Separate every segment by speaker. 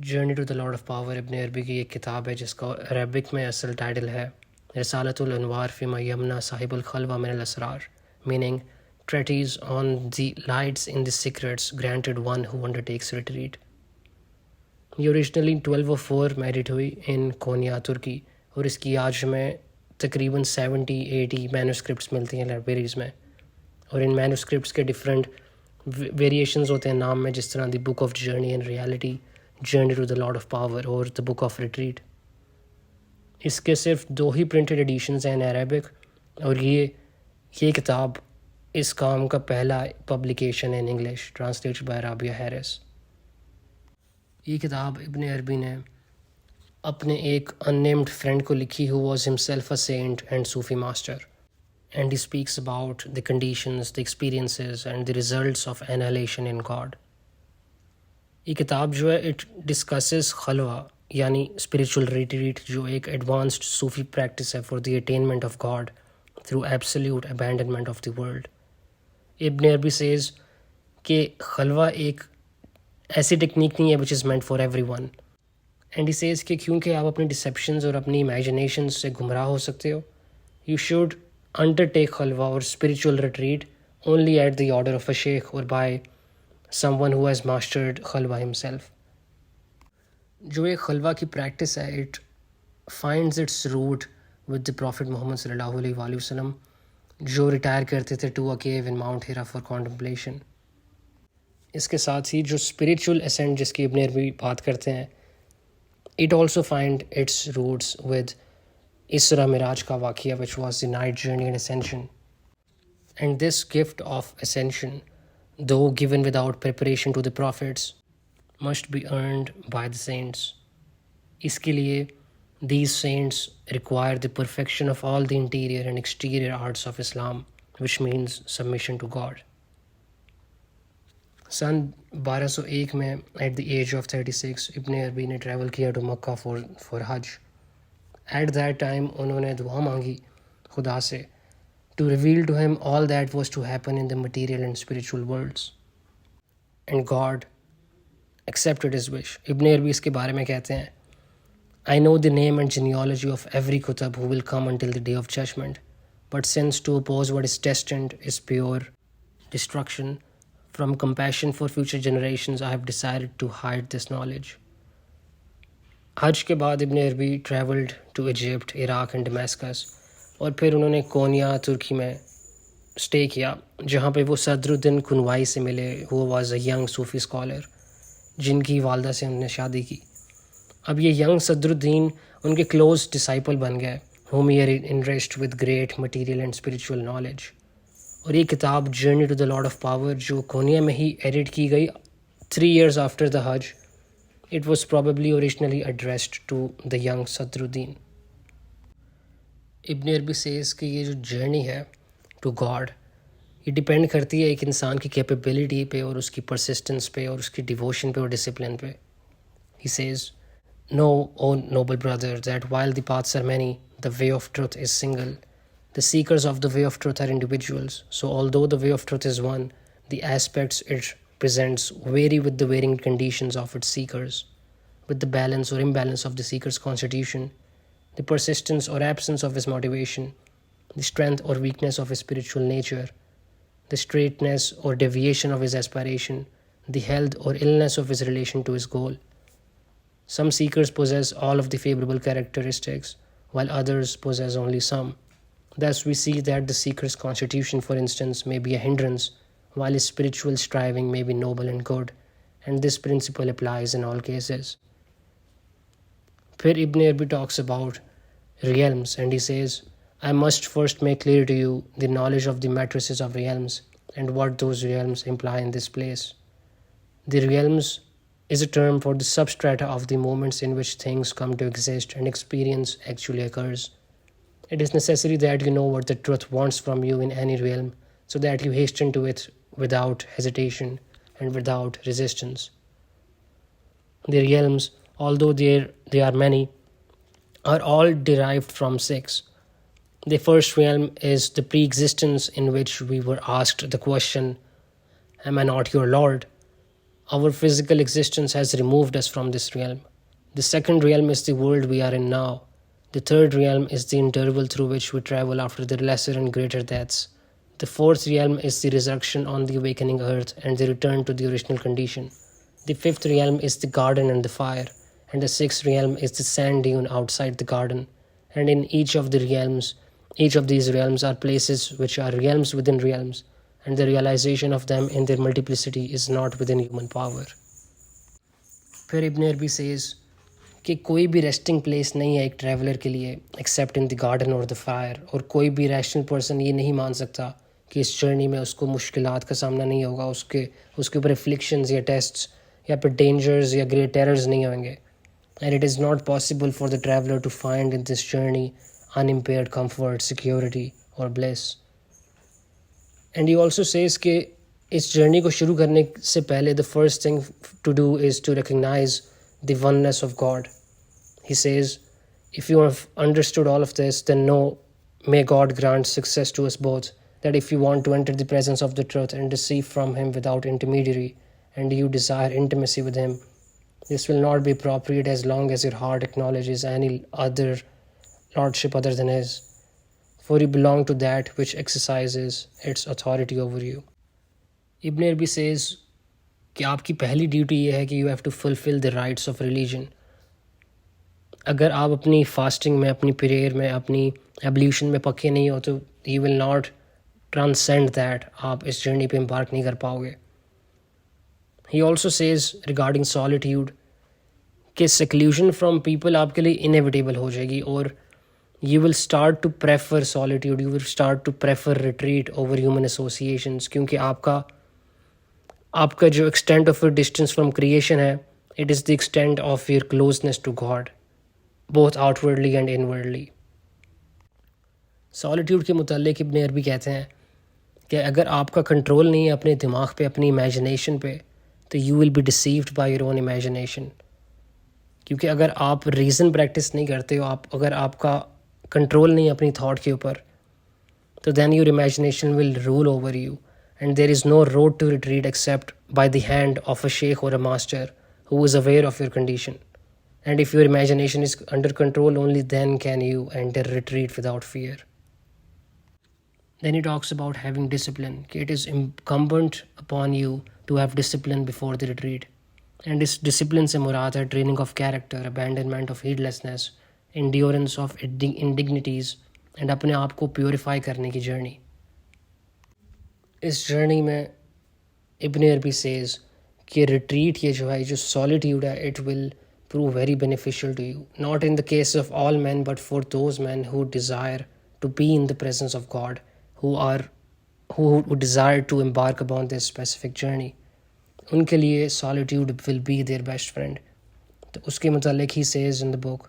Speaker 1: Journey to the lord of power Ibn Arabi की एक किताब है जिसका अरबिक में असल टाइटल है रिसालतुल अनवार फ़ीमा यमना साहिबुल खलवा मिनल Asrar, meaning treatise on the lights in the secrets granted one who undertakes retreat. ये ओरिजिनली 1204 में एडिट हुई इन कोनिया तुर्की और इसकी आज में तकरीबन 70-80 मैन्यूस्क्रिप्ट्स मिलती हैं लाइब्रेरीज़ में। और इन मैन्यूस्क्रिप्ट्स के डिफरेंट वेरिएशंस होते हैं नाम में, जिस तरह the book of journey and reality, journey to the lord of power और द बुक ऑफ रिट्रीट। इसके सिर्फ 2 ही प्रिंटेड एडिशंस हैं इन अरबिक, और ये किताब इस काम का पहला publication in English translated bye Rabia Harris. ये किताब इब्न अरबी ने अपने एक अननेम्ड फ्रेंड को लिखी who was himself a saint and Sufi master, and he speaks about the conditions, the experiences and the results of annihilation in God. ये किताब जो है इट डिस्कसेस खलवा यानी स्पिरिचुअल रिट्रीट, जो एक एडवांस्ड सूफी प्रैक्टिस है for the attainment of God through absolute abandonment of the world. Ibn Arabi says कि खलवा एक ऐसी टेक्निक नहीं है which is meant for everyone, and he says कि क्योंकि आप अपनी डिसेप्शंस और अपनी इमेजिनेशन से गुमराह हो सकते हो, यू शुड अंडरटेक खलवा और spiritual retreat only at the order of a शेख और by someone who has mastered खलवा हिमसेल्फ। जो ये खलवा की प्रैक्टिस है it finds its root with the prophet Muhammad सल्लल्लाहु अलैहि वसल्लम, जो रिटायर करते थे to a cave in mount Hira for contemplation. इसके साथ ही जो स्पिरिचुअल असेंट जिसकी इब्न अरबी बात करते हैं, it also find its roots with Isra Miraj का वाक़या which was the night journey and ascension. And this gift of ascension, though given without preparation to the prophets, must be earned by the saints. इसके लिए these saints require the perfection of all the interior and exterior arts of Islam, which means submission to God. सन 1201 में at the age of 36 इब्न अरबी ने travel किया to Mecca for हज। At that time उन्होंने दुआ मांगी खुदा से to reveal to him all that was to happen in the material and spiritual worlds, and God accepted his wish. इब्न अरबी इसके बारे में कहते हैं, I know the name and genealogy of every kutab who will come until the day of judgment, but since to oppose what is destined is pure destruction, from compassion for future generations I have decided to hide this knowledge. हज के बाद Ibn Arabi travelled to Egypt, Iraq and Damascus, और फिर उन्होंने कोनिया तुर्की में stay किया, जहाँ पे वो सदरुद्दीन कुनवाई से मिले, वो was a young Sufi scholar जिनकी वालदा से उन्होंने शादी की। अब ये यंग सदरुद्दीन उनके क्लोज डिसाइपल बन गए, whom he had enriched with great material and spiritual knowledge। और ये किताब journey to the lord of power जो कोनिया में ही एडिट की गई 3 years after the Hajj, it was probably originally addressed to the young Sadruddin. Ibn Arabi says कि ये जो जर्नी है टू गॉड, ये डिपेंड करती है एक इंसान की कैपेबिलिटी पे और उसकी परसिस्टेंस पे और उसकी डिवोशन पे और डिसिप्लिन पे। He says, Know, O noble brother, that while the paths are many, the way of truth is single. The seekers of the way of truth are individuals. So although the way of truth is one, the aspects it presents vary with the varying conditions of its seekers, with the balance or imbalance of the seeker's constitution, the persistence or absence of his motivation, the strength or weakness of his spiritual nature, the straightness or deviation of his aspiration, the health or illness of his relation to his goal. Some seekers possess all of the favorable characteristics, while others possess only some. Thus, we see that the seeker's constitution, for instance, may be a hindrance, while his spiritual striving may be noble and good, and this principle applies in all cases. Then Ibn Arabi talks about realms, and he says, I must first make clear to you the knowledge of the matrices of realms, and what those realms imply in this place. The realms is a term for the substrata of the moments in which things come to exist and experience actually occurs. It is necessary that you know what the truth wants from you in any realm, so that you hasten to it without hesitation and without resistance. The realms, although they are many, are all derived from 6. The first realm is the pre-existence in which we were asked the question, Am I not your Lord? Our physical existence has removed us from this realm. The second realm is the world we are in now. The third realm is the interval through which we travel after the lesser and greater deaths. The fourth realm is the resurrection on the awakening earth and the return to the original condition. The fifth realm is the garden and the fire, and the sixth realm is the sand dune outside the garden. And in each of these realms are places which are realms within realms, and the realization of them in their multiplicity is not within human power. फिर इब्न अरबी says कि कोई भी resting place नहीं है एक traveller के लिए एक्सेप्ट इन द गार्डन और द फायर, और कोई भी रैशनल पर्सन ये नहीं मान सकता कि इस जर्नी में उसको मुश्किलात का सामना नहीं होगा, उसके ऊपर एफ्लिक्शंस या टेस्ट्स या फिर डेंजर्स या ग्रेट टेरर्स नहीं होंगे. And it is not possible for the traveller to find in this journey unimpaired comfort, security और bliss. And he also says कि इस जर्नी को शुरू करने से पहले the first thing to do is to recognize the oneness of God. He says, if you have understood all of this, then know, may God grant success to us both, that if you want to enter the presence of the truth and receive from Him without intermediary, and you desire intimacy with Him, this will not be appropriate as long as your heart acknowledges any other lordship other than His, for you belong to that which exercises its authority over you. Ibn Arabi says, कि आपकी पहली duty ये है कि you have to fulfil the rights of religion. अगर आप अपनी fasting में, अपनी प्रेयर में, अपनी एवोल्यूशन में पक्के नहीं हो तो you will not transcend that, आप इस जर्नी पे एम्बार्क नहीं कर पाओगे. He also says regarding solitude कि सेक्लूजन फ्रॉम पीपल आपके लिए इनएविटेबल हो जाएगी, और you will start to prefer solitude, you will start to prefer retreat over human associations, क्योंकि आपका जो extent of your distance from creation है, it is the extent of your closeness to God, both outwardly and inwardly. Solitude के मुतालिक इब्न अरबी कहते हैं कि अगर आपका कंट्रोल नहीं है अपने दिमाग पे, अपनी इमेजिनेशन पे, तो you will be deceived by your own imagination. क्योंकि अगर आप रीज़न प्रैक्टिस नहीं करते हो, अगर आपका कंट्रोल नहीं है अपनी थाट के ऊपर, तो then your imagination will rule over you. And there is no road to retreat except by the hand of a sheikh or a master who is aware of your condition. And if your imagination is under control, only then can you enter retreat without fear. Then he talks about having discipline. It is incumbent upon you to have discipline before the retreat. And this discipline se murad hai training of character, abandonment of heedlessness, endurance of indignities, and अपने आप को purify करने की journey. इस journey में इब्न Arabi says कि retreat ये जो है, जो सॉलिट्यूड है, it will prove very beneficial to you, not in the case of all man but for those man who desire to be in the presence of God, who desire to embark upon this specific journey. उनके लिए solitude will be their best friend. तो उसके मुतालिक ही says in the book,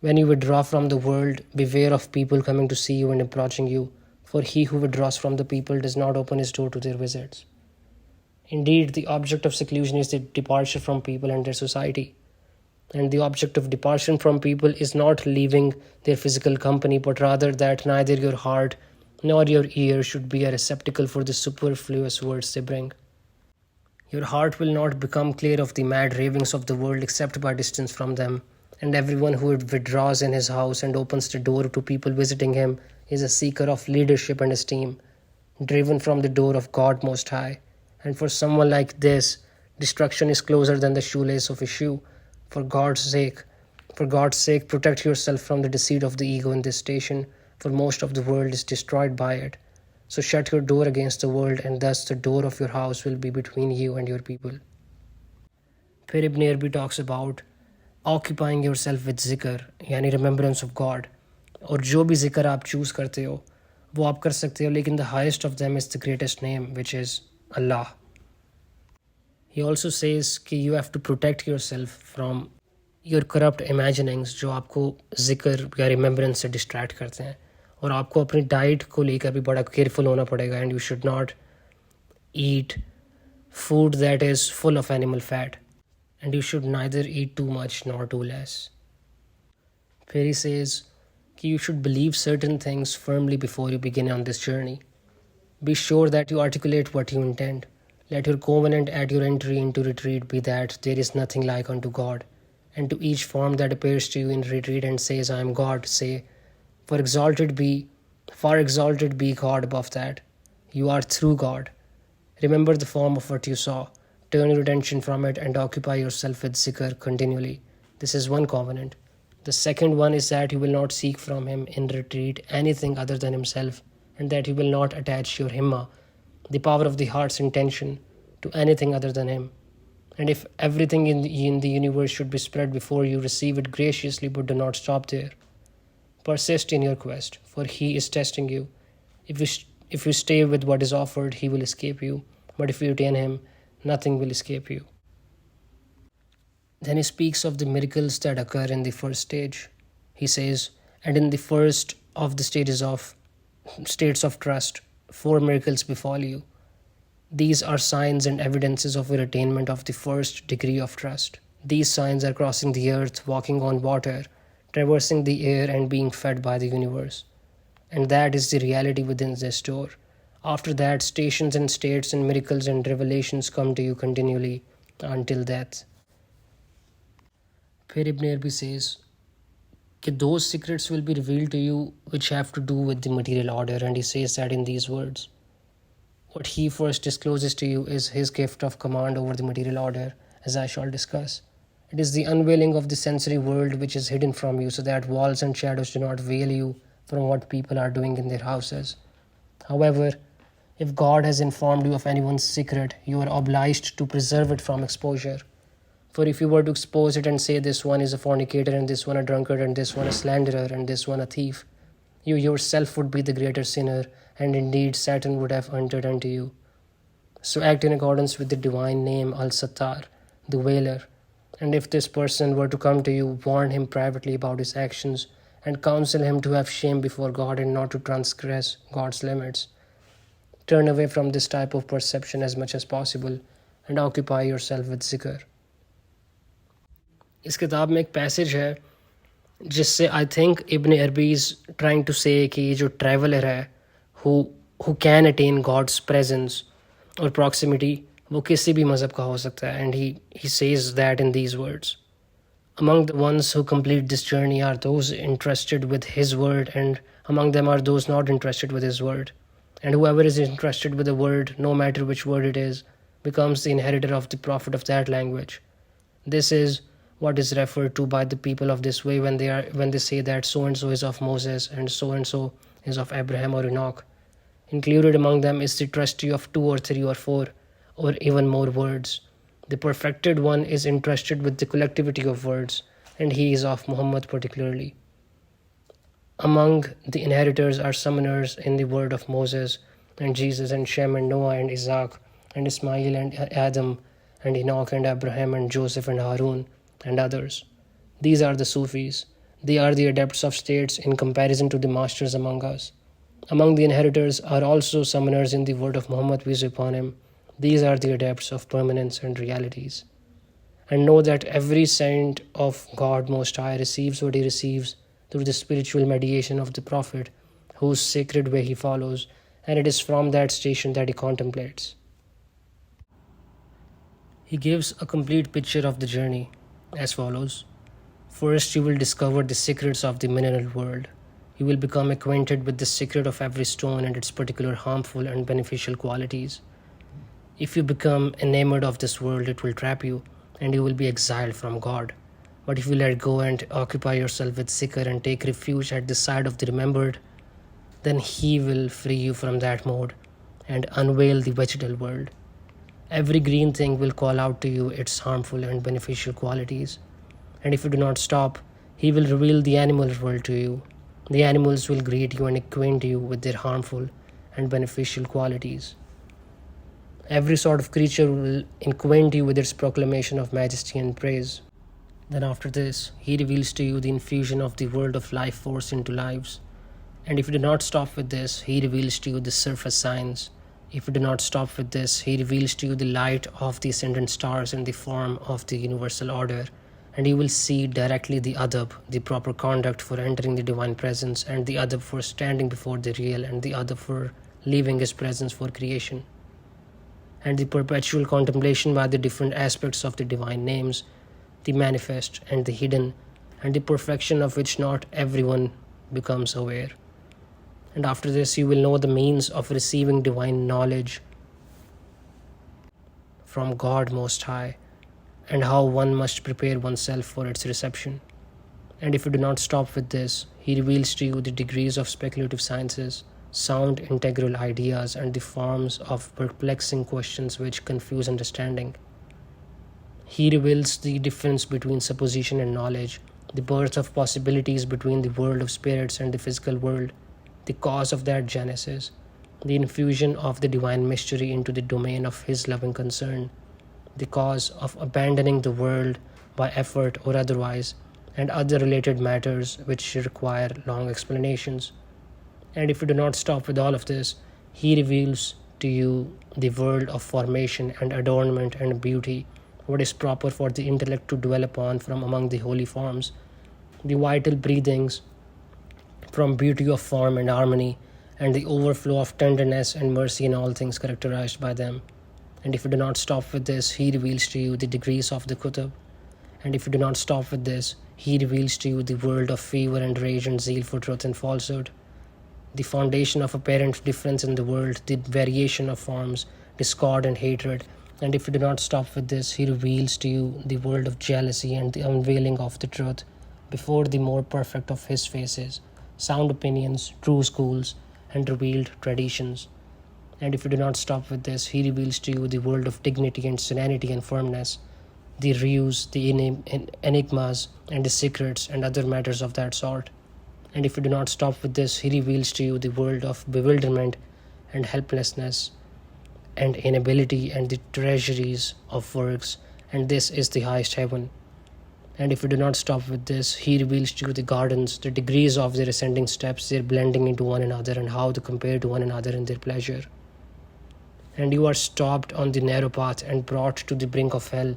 Speaker 1: when you withdraw from the world beware of people coming to see you and approaching you, for he who withdraws from the people does not open his door to their visits. Indeed, the object of seclusion is the departure from people and their society. And the object of departure from people is not leaving their physical company, but rather that neither your heart nor your ear should be a receptacle for the superfluous words they bring. Your heart will not become clear of the mad ravings of the world except by distance from them. And everyone who withdraws in his house and opens the door to people visiting him is a seeker of leadership and esteem, driven from the door of God Most High. And for someone like this, destruction is closer than the shoelace of a shoe. For God's sake, protect yourself from the deceit of the ego in this station, for most of the world is destroyed by it. So shut your door against the world, and thus the door of your house will be between you and your people. फिर इब्न अरबी talks about occupying your self with ज़िक्र, यानी remembrance of God. और जो भी ज़िक्र आप choose करते हो वो आप कर सकते हो, लेकिन the highest of them is the greatest name which is Allah. He also says कि you have to protect yourself from your corrupt imaginings, जो आपको ज़िक्र या रिमेम्बरेंस से डिस्ट्रैक्ट करते हैं. और आपको अपनी डाइट को लेकर भी बड़ा केयरफुल होना पड़ेगा. And you should not eat food that is full of animal fat, and you should neither eat too much nor too less. Then he says that you should believe certain things firmly before you begin on this journey. Be sure that you articulate what you intend. Let your covenant at your entry into retreat be that there is nothing like unto God. And to each form that appears to you in retreat and says, I am God, say, For far exalted be God above that. You are through God. Remember the form of what you saw. Turn your attention from it and occupy yourself with zikr continually. This is one covenant. The second one is that you will not seek from him in retreat anything other than himself, and that you will not attach your himma, the power of the heart's intention, to anything other than him. And if everything in the universe should be spread before you, receive it graciously, but do not stop there. Persist in your quest, for he is testing you. If you stay with what is offered, he will escape you. But if you attain him, nothing will escape you. Then he speaks of the miracles that occur in the first stage. He says, and in the first of the states of trust, 4 miracles befall you. These are signs and evidences of your attainment of the first degree of trust. These signs are crossing the earth, walking on water, traversing the air, and being fed by the universe. And that is the reality within this door. After that, stations and states and miracles and revelations come to you continually until death. फिर Ibn Arabi says, those secrets will be revealed to you which have to do with the material order, and he says that in these words. What he first discloses to you is his gift of command over the material order, as I shall discuss. It is the unveiling of the sensory world which is hidden from you, so that walls and shadows do not veil you from what people are doing in their houses. However, if God has informed you of anyone's secret, you are obliged to preserve it from exposure. For if you were to expose it and say this one is a fornicator, and this one a drunkard, and this one a slanderer, and this one a thief, you yourself would be the greater sinner, and indeed Satan would have entered unto you. So act in accordance with the divine name Al-Sattar, the Veiler. And if this person were to come to you, warn him privately about his actions, and counsel him to have shame before God and not to transgress God's limits. Turn away from this type of perception as much as possible, and occupy yourself with zikr. इस किताब में एक passage है जिससे I think इब्न अरबी is trying to से कि ये जो ट्रैवलर है who can attain God's presence or proximity, वो किसी भी मज़हब का हो सकता है. And he says that in these words. Among the ones who complete this journey are those interested with his word, and among them are those not interested with his word. And whoever is interested with the word, no matter which word it is, becomes the inheritor of the prophet of that language. This is what is referred to by the people of this way when they say that so and so is of Moses and so is of Abraham or Enoch. Included among them is the trustee of 2 or 3 or 4 or even more words. The perfected one is interested with the collectivity of words, and he is of Muhammad particularly. Among the inheritors are summoners in the word of Moses and Jesus and Shem and Noah and Isaac and Ismail and Adam and Enoch and Abraham and Joseph and Harun and others. These are the Sufis. They are the adepts of states in comparison to the masters among us. Among the inheritors are also summoners in the word of Muhammad, peace be upon him. These are the adepts of permanence and realities. And know that every saint of God Most High receives what he receives through the spiritual mediation of the Prophet, whose sacred way he follows, and it is from that station that he contemplates. He gives a complete picture of the journey as follows. First, you will discover the secrets of the mineral world. You will become acquainted with the secret of every stone and its particular harmful and beneficial qualities. If you become enamored of this world, it will trap you, and you will be exiled from God. But if you let go and occupy yourself with zikr and take refuge at the side of the remembered, then he will free you from that mode and unveil the vegetal world. Every green thing will call out to you its harmful and beneficial qualities. And if you do not stop, he will reveal the animal world to you. The animals will greet you and acquaint you with their harmful and beneficial qualities. Every sort of creature will acquaint you with its proclamation of majesty and praise. Then after this, he reveals to you the infusion of the world of life force into lives. And if you do not stop with this, he reveals to you the surface signs. If you do not stop with this, he reveals to you the light of the ascendant stars in the form of the universal order. And you will see directly the adab, the proper conduct for entering the divine presence, and the adab for standing before the real, and the adab for leaving his presence for creation. and the perpetual contemplation by the different aspects of the divine names, the manifest and the hidden, and the perfection of which not everyone becomes aware. And after this, you will know the means of receiving divine knowledge from God Most High, and how one must prepare oneself for its reception. And if you do not stop with this, he reveals to you the degrees of speculative sciences, sound integral ideas, and the forms of perplexing questions which confuse understanding. He reveals the difference between supposition and knowledge, the birth of possibilities between the world of spirits and the physical world, the cause of that genesis, the infusion of the divine mystery into the domain of his loving concern, the cause of abandoning the world by effort or otherwise, and other related matters which require long explanations. And if you do not stop with all of this, he reveals to you the world of formation and adornment and beauty, what is proper for the intellect to dwell upon from among the holy forms, the vital breathings from beauty of form and harmony, and the overflow of tenderness and mercy in all things characterized by them. And if you do not stop with this, he reveals to you the degrees of the Kutub. And if you do not stop with this, he reveals to you the world of fever and rage and zeal for truth and falsehood, the foundation of apparent difference in the world, the variation of forms, discord and hatred. And if you do not stop with this, he reveals to you the world of jealousy and the unveiling of the truth before the more perfect of his faces, sound opinions, true schools, and revealed traditions. And if you do not stop with this, he reveals to you the world of dignity and serenity and firmness, the ruse, the enigmas, and the secrets, and other matters of that sort. And if you do not stop with this, he reveals to you the world of bewilderment and helplessness and inability and the treasuries of works, and this is the highest heaven. And if you do not stop with this, he reveals to you the gardens, the degrees of their ascending steps, their blending into one another, and how to compare to one another in their pleasure. And you are stopped on the narrow path and brought to the brink of hell,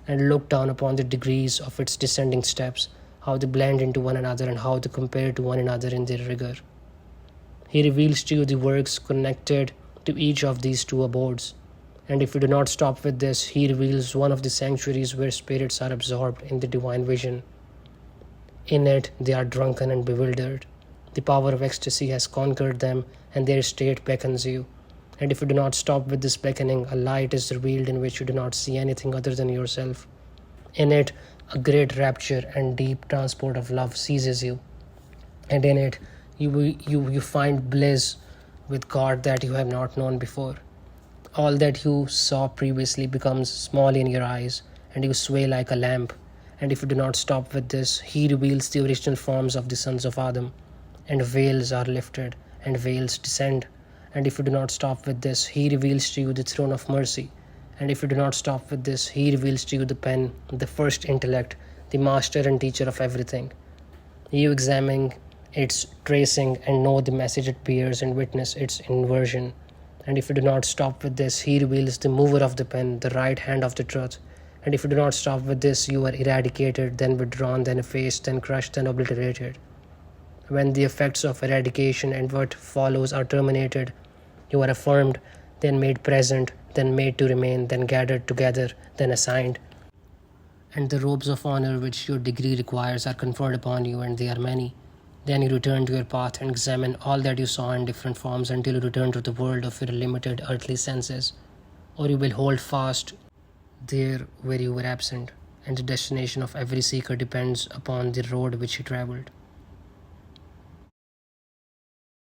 Speaker 1: and look down upon the degrees of its descending steps, how they blend into one another and how they compare to one another in their rigor. He reveals to you the works connected to each of these two abodes. And if you do not stop with this, he reveals one of the sanctuaries where spirits are absorbed in the divine vision. In it, they are drunken and bewildered. The power of ecstasy has conquered them, and their state beckons you. And if you do not stop with this beckoning, a light is revealed in which you do not see anything other than yourself. In it, a great rapture and deep transport of love seizes you. And in it, you find bliss with God that you have not known before. All that you saw previously becomes small in your eyes, and you sway like a lamp. And if you do not stop with this, he reveals the original forms of the sons of Adam, and veils are lifted, and veils descend. And if you do not stop with this, he reveals to you the throne of mercy. And if you do not stop with this, he reveals to you the pen, the first intellect, the master and teacher of everything. You examine its tracing and know the message it bears and witness its inversion. And if you do not stop with this, he reveals the mover of the pen, the right hand of the truth. And if you do not stop with this, you are eradicated, then withdrawn, then effaced, then crushed, then obliterated. When the effects of eradication and what follows are terminated, you are affirmed, then made present, then made to remain, then gathered together, then assigned. And the robes of honor which your degree requires are conferred upon you, and they are many. Then you return to your path and examine all that you saw in different forms until you return to the world of your limited earthly senses, or you will hold fast there where you were absent, and the destination of every seeker depends upon the road which he traveled.